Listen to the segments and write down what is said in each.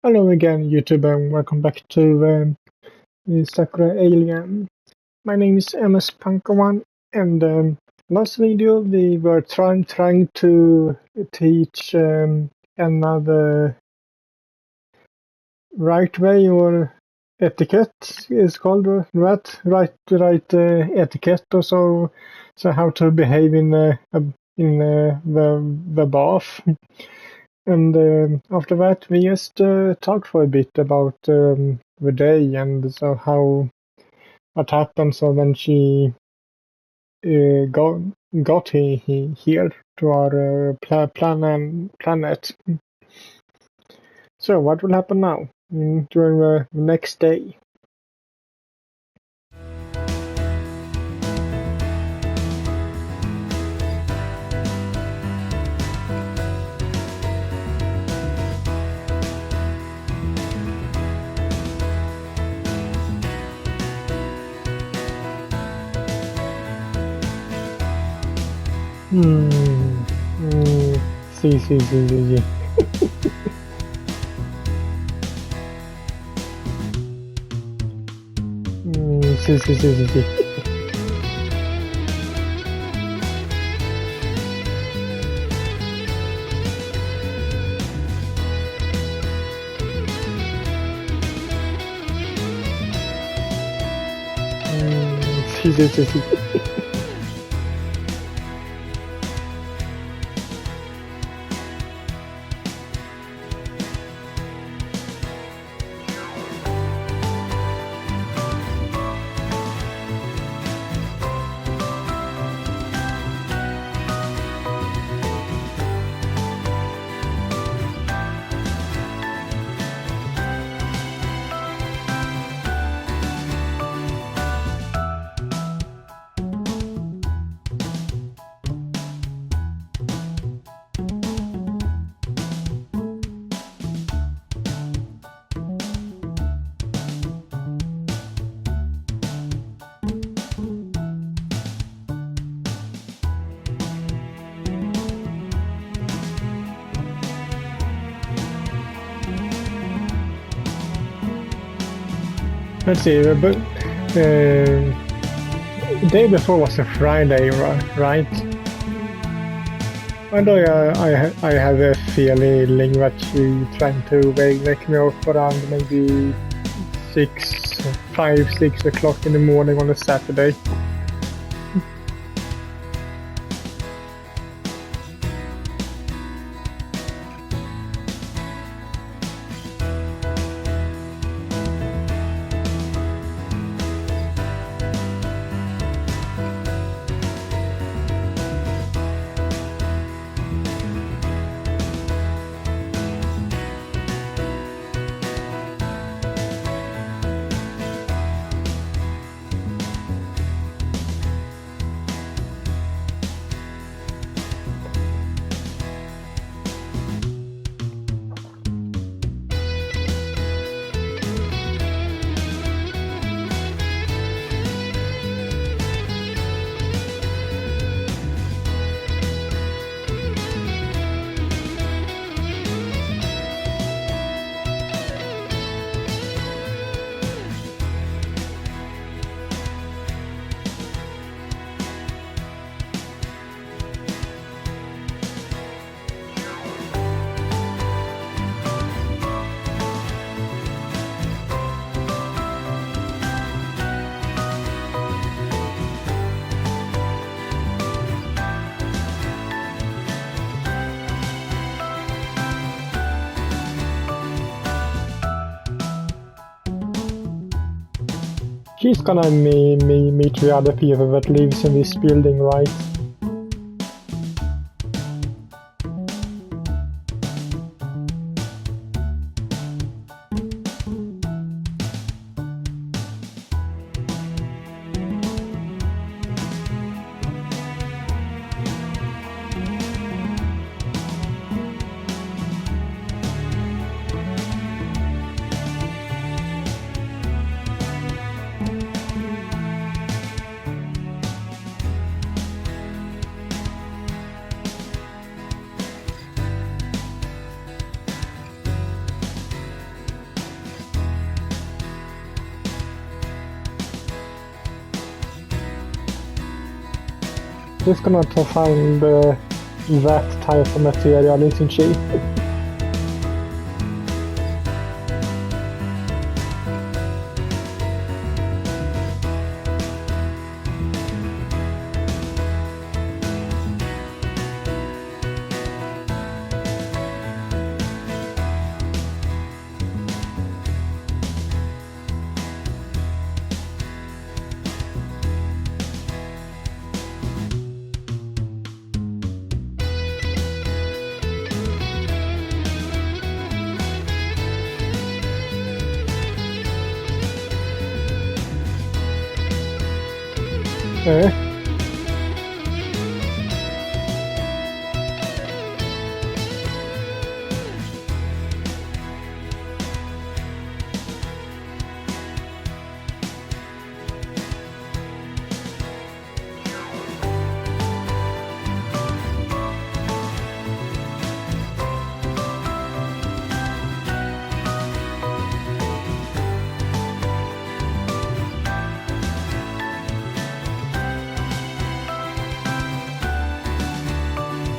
Hello again, YouTube, and welcome back to Sakura Alien. My name is MS Punkawan, and last video we were trying to teach another right way or etiquette is called right etiquette or so how to behave in the bath. And after that, we just talked for a bit about the day and so what happened. So when she got here to our planet. So what will happen now during the next day? Sí. Sí. Sí. Let's see, but the day before was a Friday, right? Although I have a feeling that she's trying to wake me up around maybe 6 o'clock in the morning on a Saturday. She's gonna meet the other people that lives in this building, right? She's gonna to find that type of material, isn't she?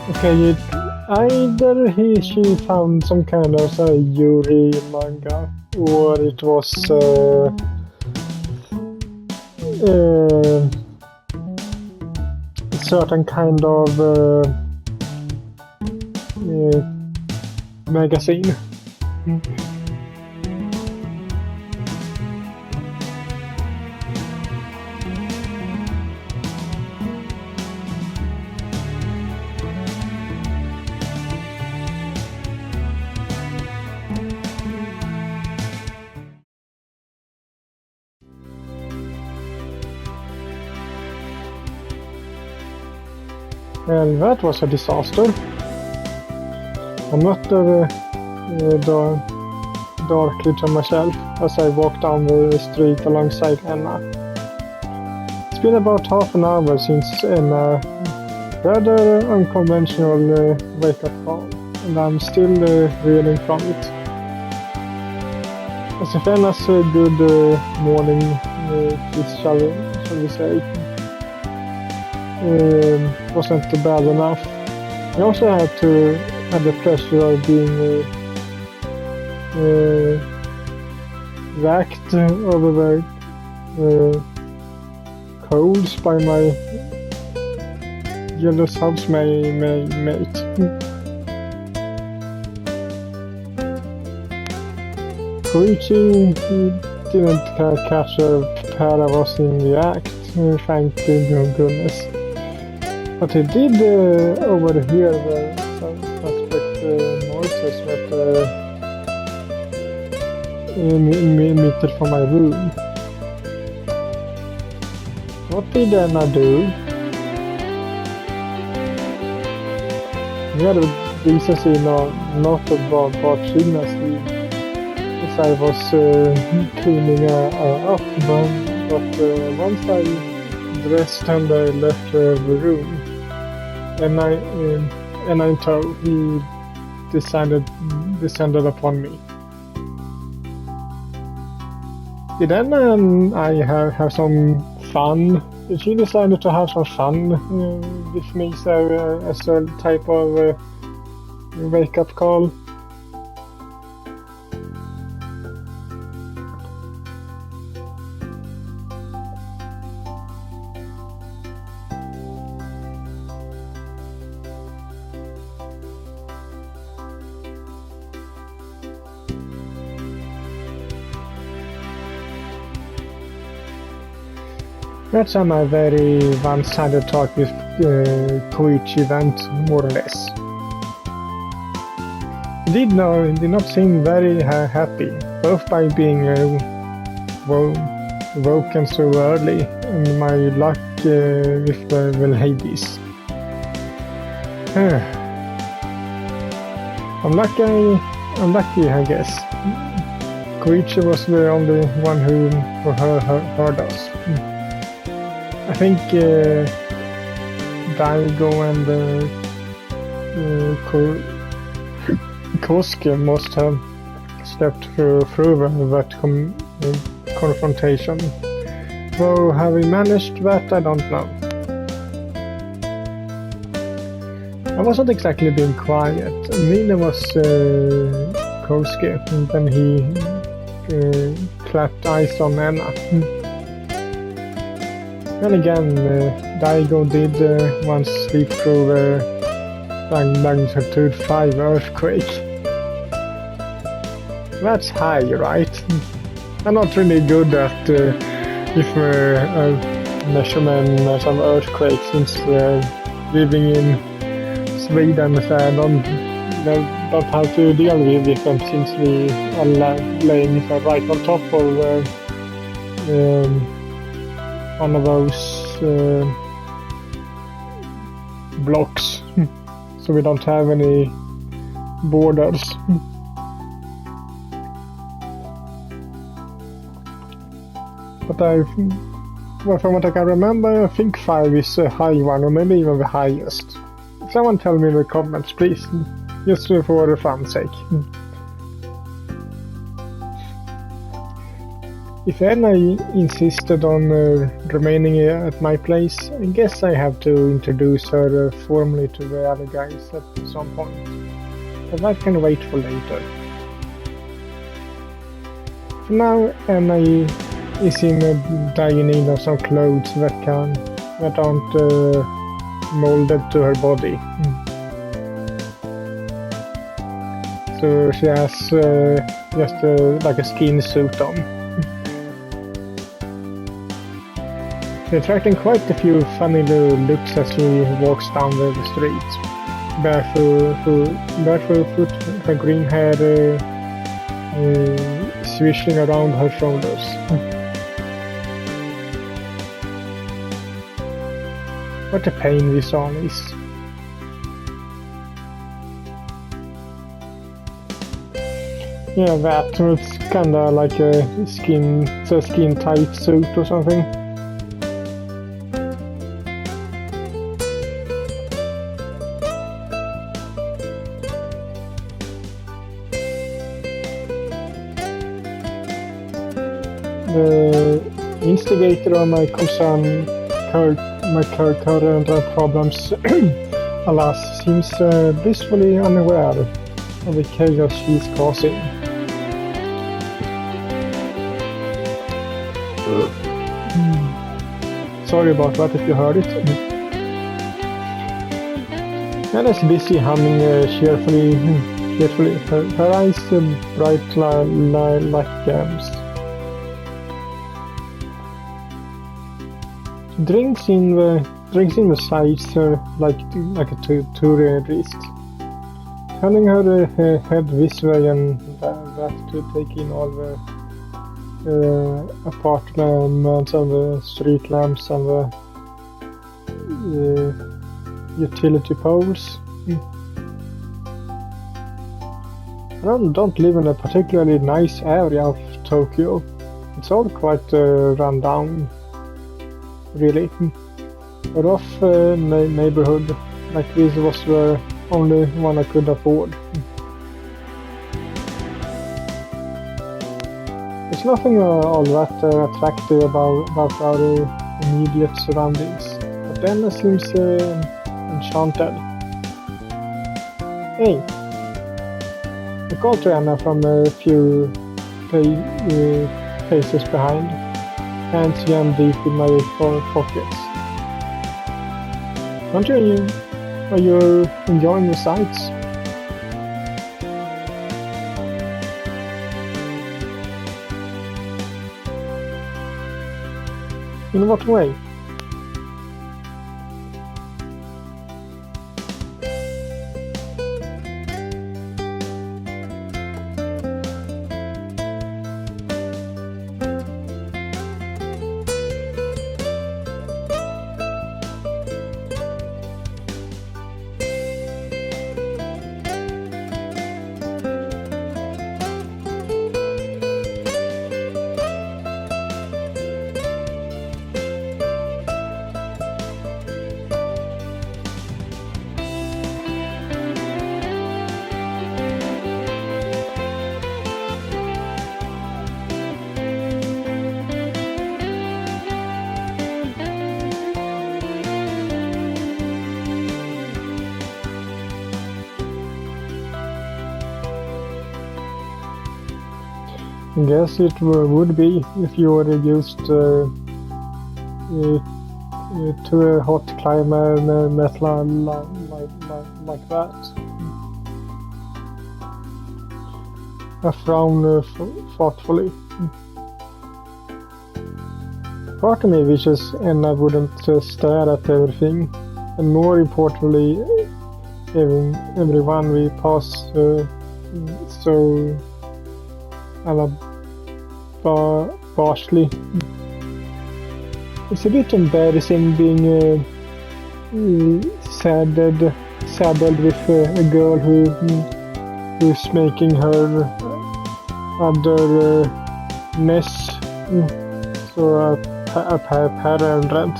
Okay, either she found some kind of Hiyori manga, or it was a certain kind of magazine. Well, that was a disaster. I'm not darkly to myself as I walk down the street alongside Anna. It's been about half an hour since Anna rather unconventional wake-up call, and I'm still reeling from it. As if Anna's good morning kiss, shall we say, wasn't bad enough. I also had the pleasure of being racked over the coals by my jealous housemate. Koichi didn't catch a pair of us in the act, thank goodness. But he did overhear the suspect noises that emitted from my room. What did Anna do? We had a decency not about gymnasty, as I was cleaning up, but once I dressed and I left the room, and I told he descended upon me. Did Anna and I have some fun? She decided to have some fun with me, so as a type of wake-up call. That's my very one-sided talk with Koichi went, more or less. He did not seem very happy, both by being woken so early and my luck with the ladies. I'm lucky, I guess. Koichi was the only one who heard us. I think Daigo and Kosuke must have stepped through that confrontation. Though how we managed that, I don't know. wasn't exactly being quiet. Neither was Kosuke, and then he clapped eyes on Anna. Then again, Daigo did once sleep through magnitude 5 earthquake. That's high, right? I'm not really good at if measurement some earthquakes since living in Sweden, so I don't have to deal with them since we are laying right on top of one of those blocks, so we don't have any borders. But well, from what I can remember, I think 5 is a high one, or maybe even the highest. Someone tell me in the comments, please, just for the fun's sake. If Anna insisted on remaining at my place, I guess I have to introduce her formally to the other guys at some point. But that can wait for later. For now, Anna is in a dire need of some clothes that aren't molded to her body. So she has just like a skin suit on. She's attracting quite a few funny little looks as she walks down the street. Barefoot, her green hair swishing around her shoulders. What a pain this all is. Yeah, that was kinda like a skin tight suit or something. The instigator of my current problems, alas, seems blissfully unaware of the chaos he's causing. Sorry about that if you heard it. Anna's busy humming cheerfully. Her eyes bright like gems. Drinks in the sides like a tourist, turning her head this way and that to take in all the apartments and the street lamps and the utility poles. I don't live in a particularly nice area of Tokyo. It's all quite run down. Really, a rough neighborhood like this was the only one I could afford. There's nothing all that attractive about our immediate surroundings, but Anna seems enchanted. Hey, I called to Anna from a few paces behind. Hands jammed deep in my pockets. Are you enjoying the sights? In what way? I guess it would be if you were used to a hot climate like that. I frown thoughtfully. Part of me wishes Anna wouldn't stare at everything, and more importantly, everyone we pass so harshly. It's a bit embarrassing being saddled with a girl who's making her other mess. So a parent.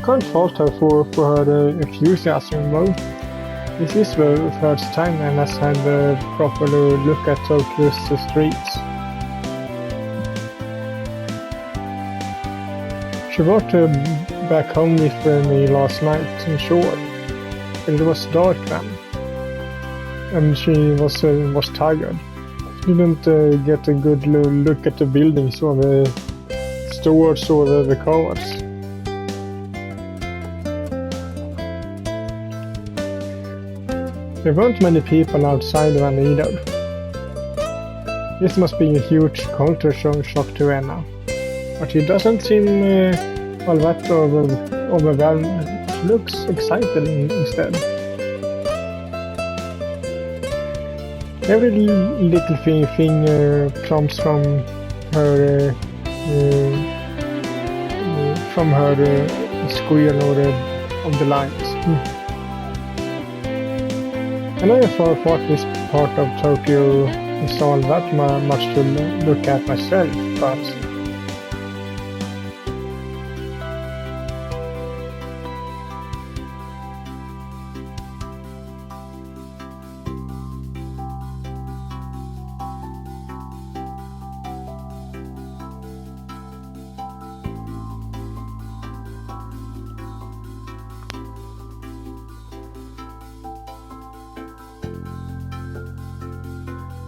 Can't fault her for her enthusiasm though. This is the first time Anna's had a proper look at Tokyo's streets. She walked back home with me last night, in short. It was dark then, and she was tired. She didn't get a good look at the buildings or the stores or the cars. There weren't many people outside when either. This must be a huge culture shock to Anna, but she doesn't seem all that overwhelmed. She looks excited instead. Every little thing comes from her screen or of the lights. And I thought this part of Tokyo is all that much to look at myself, but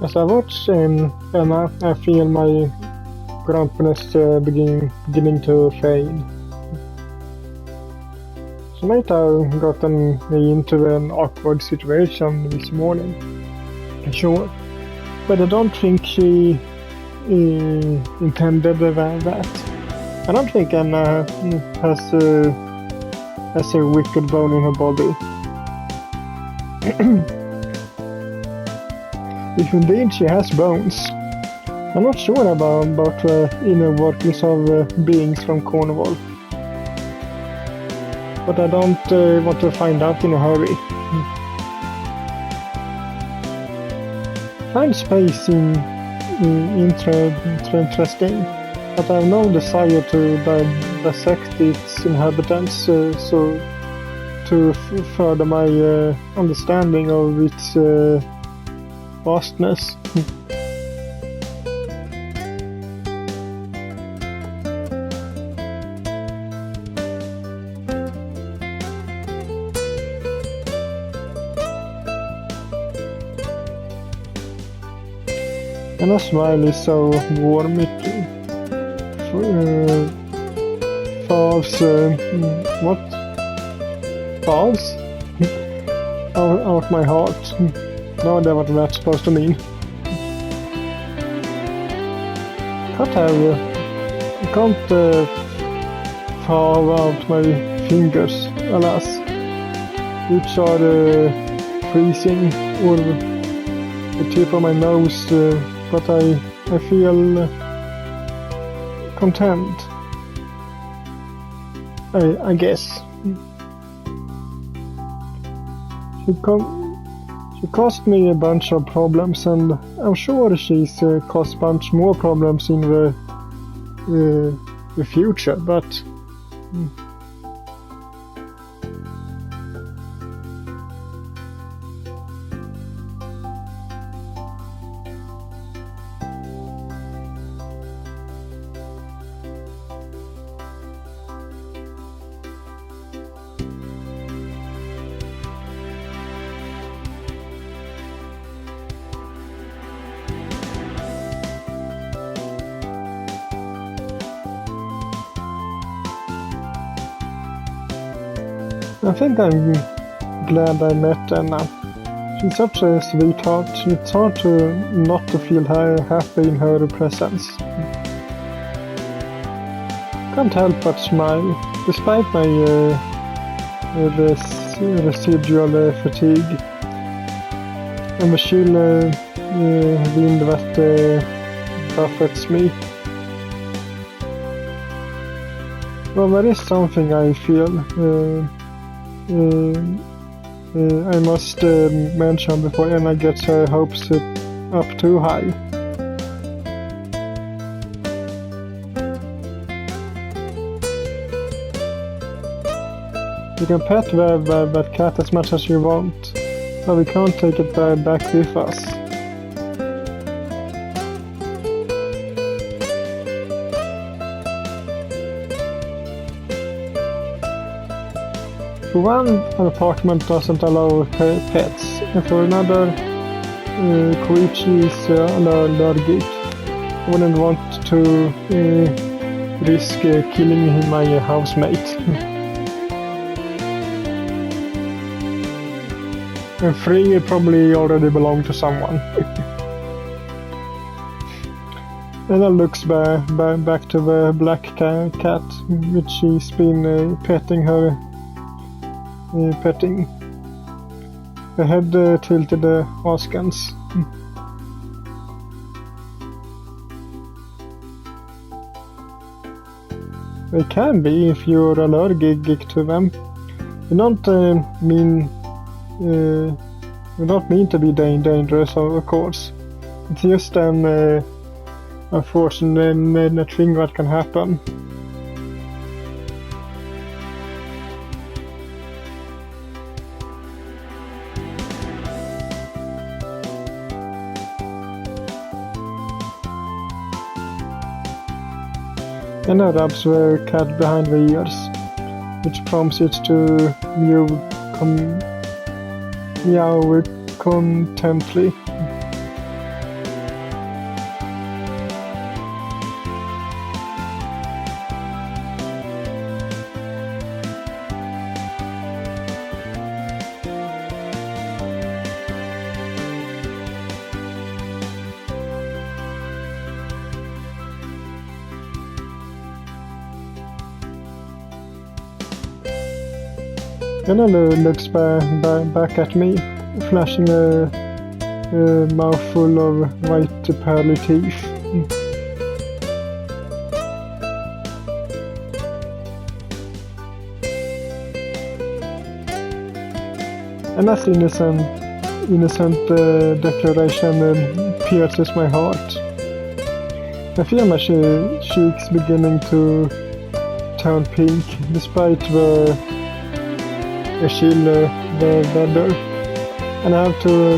as I watch Emma, I feel my grumpiness beginning to fade. She might have gotten me into an awkward situation this morning, sure, but I don't think she intended that. I don't think Emma has a wicked bone in her body. If indeed she has bones. I'm not sure about the inner workings of beings from Cornwall. But I don't want to find out in a hurry. Find space interesting, but I have no desire to dissect its inhabitants, so to further my understanding of its vastness. And her smile is so warm, it falls, what? Falls? out my heart. No, that's what that's supposed to mean. Can't fall out my fingers, alas, which are freezing, or the tip of my nose, but I feel content, I guess. She caused me a bunch of problems, and I'm sure she's caused a bunch more problems in the future, but I think I'm glad I met Anna. She's such a sweetheart. It's hard to not to feel happy in her presence. Can't help but smile, despite my residual fatigue. And the chill wind that buffets me. Well, there is something I feel I must mention before Anna gets her hopes up too high. You can pet that cat as much as you want, but we can't take it back with us. For one, an apartment doesn't allow pets, and for another, Koichi is allergic. I wouldn't want to risk killing my housemate. And 3 probably already belong to someone. And then looks back to the black cat, which she's been petting. The head tilted askance. They can be if you're allergic to them. You don't mean to be dangerous, of course. It's just an unfortunate thing that can happen. And I rubs the cat behind the ears, which prompts it to meow contently. Anna looks back at me, flashing a mouthful of white pearly teeth. Anna's innocent declaration pierces my heart. I feel my cheeks beginning to turn pink, despite the chill weather, and I have to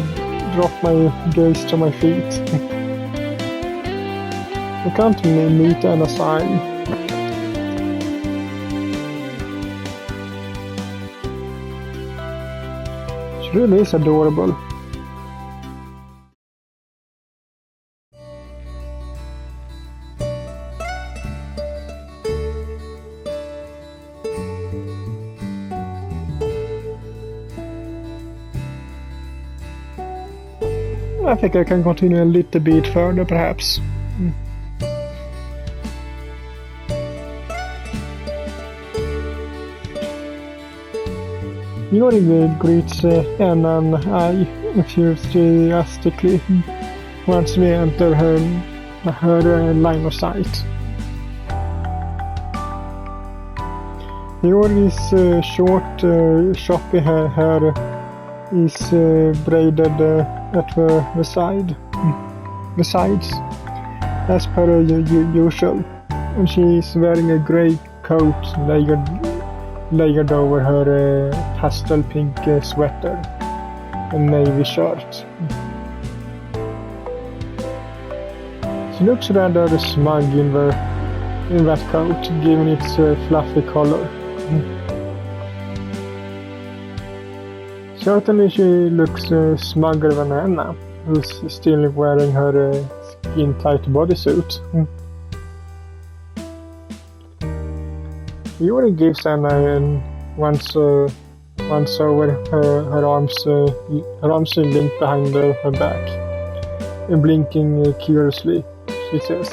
drop my gaze to my feet. I can't meet Anna's eye. She really is adorable. I think I can continue a little bit further, perhaps. Hiyori greets Anna and I enthusiastically once we enter her line of sight. Hiyori's short, choppy hair is braided at the sides, as per usual, and she is wearing a grey coat layered over her pastel pink sweater and navy shirt. She looks rather smug in that coat, given its fluffy color. Certainly she looks smugger than Anna, who's still wearing her skin-tight bodysuit. Hiyori gives Anna once once over, her arms are linked behind her back, and blinking curiously. She says,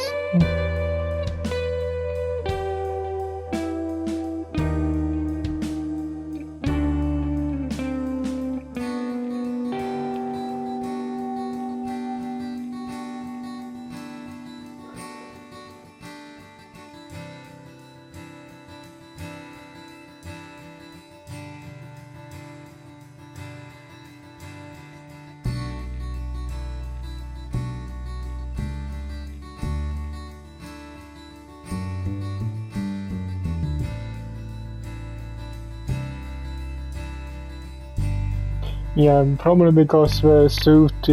yeah, probably because the suit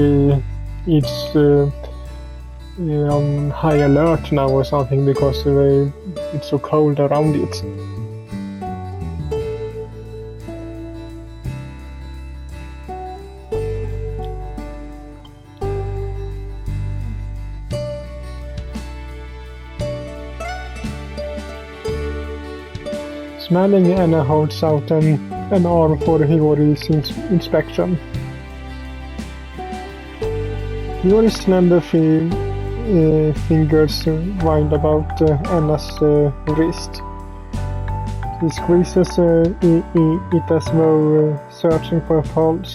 is on high alert now or something, because it's so cold around it. Smiling, Anna holds out an arm for Hiyori's inspection. Hiyori's slender fingers wind about Anna's wrist. She squeezes it as though searching for a pulse,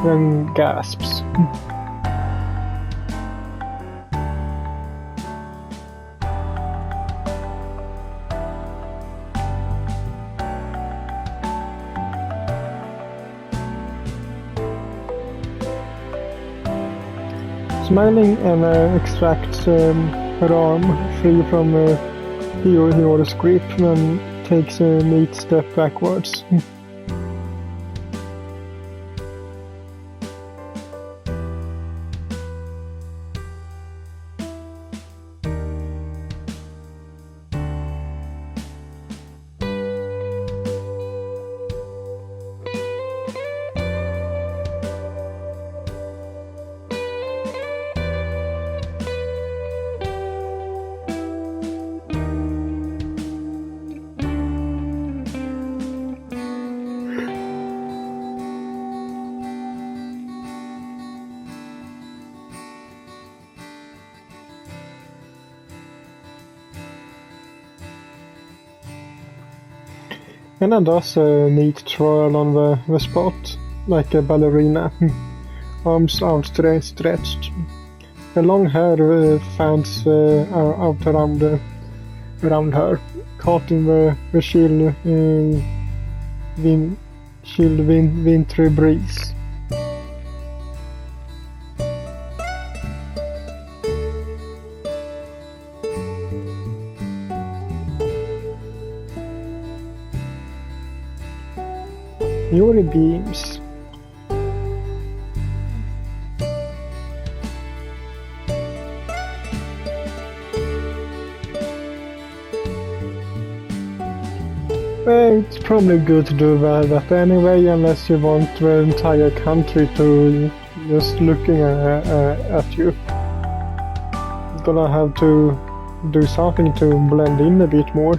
then gasps. Smiling, Anna extracts her arm free from Hiyori's grip and takes a neat step backwards. Anna does a neat twirl on the spot, like a ballerina, arms outstretched. Her long hair fans out around her, caught in the chill wintry breeze. Hiyori beams. Well, it's probably good to do that anyway, unless you want the entire country to just looking at you. You're gonna have to do something to blend in a bit more.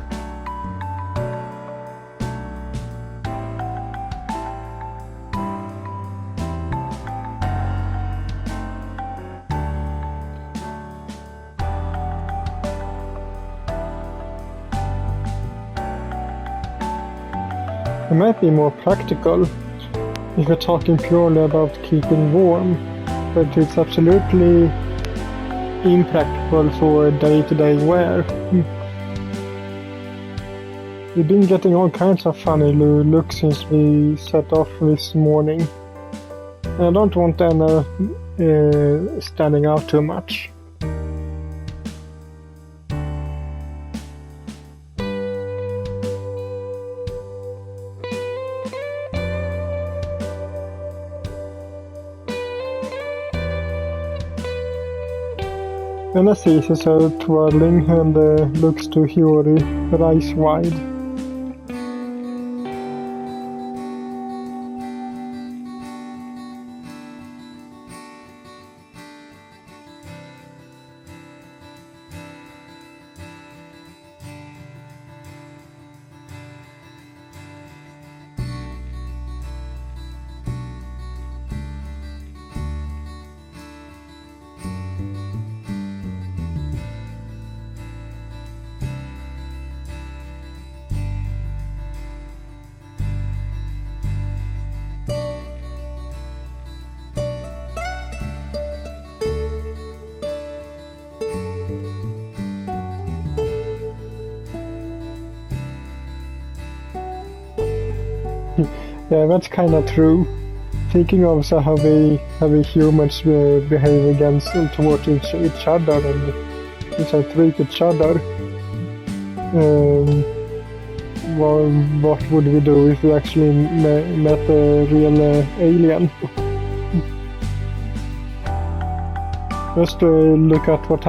It might be more practical if you're talking purely about keeping warm, but it's absolutely impractical for day-to-day wear. We've been getting all kinds of funny looks since we set off this morning. I don't want Anna standing out too much. Anna sees her twirling and looks to Hiyori, her eyes wide. Yeah, that's kind of true. Thinking also how we humans behave against towards each other and treat each other. What would we do if we actually met a real alien? Just look at what's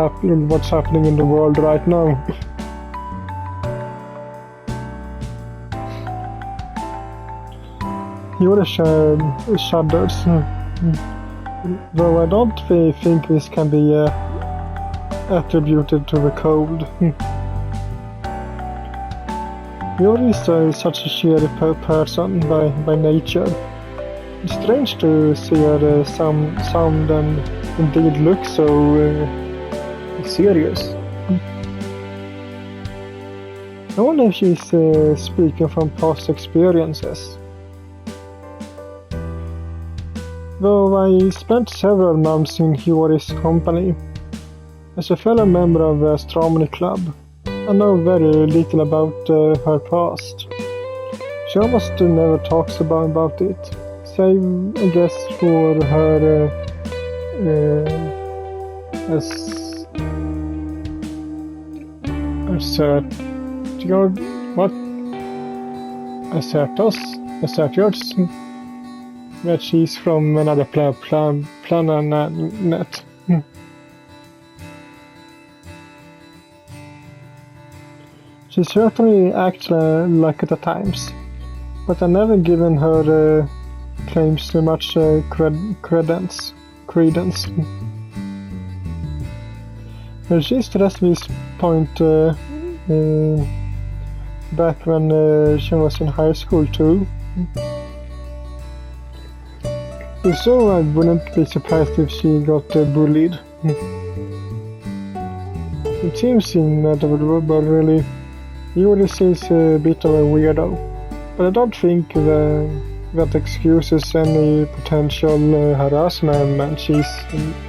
happening in the world right now. Hiyori shudders. Though I don't think this can be attributed to the cold. Hiyori is such a cheery person by nature. It's strange to see her sound and indeed look so serious. I wonder if she's speaking from past experiences. Though I spent several months in Hiyori's company, as a fellow member of the astronomy club, I know very little about her past. She almost never talks about it, save I guess for her assertors that she's from another planet. She certainly acts like it at times, but I've never given her claims too much credence. She stressed this point back when she was in high school too. So I wouldn't be surprised if she got bullied. It seems inevitable, but really, Hiyori is a bit of a weirdo. But I don't think that excuses any potential harassment she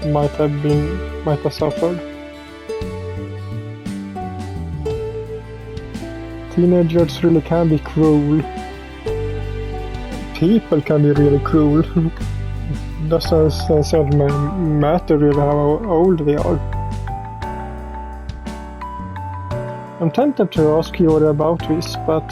might have suffered. Teenagers really can be cruel. People can be really cruel. Doesn't matter really how old they are. I'm tempted to ask Hiyori about this, but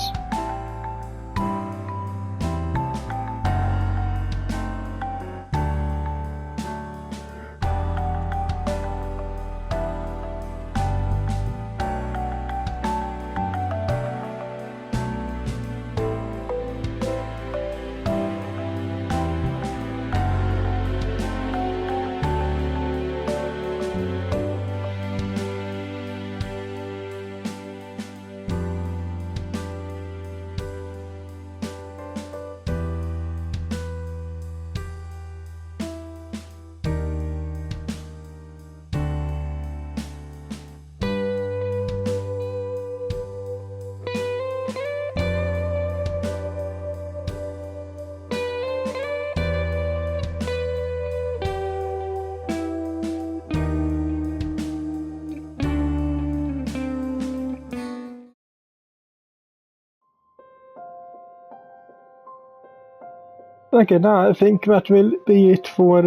okay, now I think that will be it for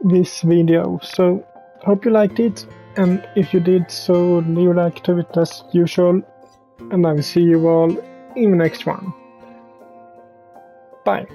this video. So, hope you liked it, and if you did, so leave a like to it as usual, and I will see you all in the next one. Bye.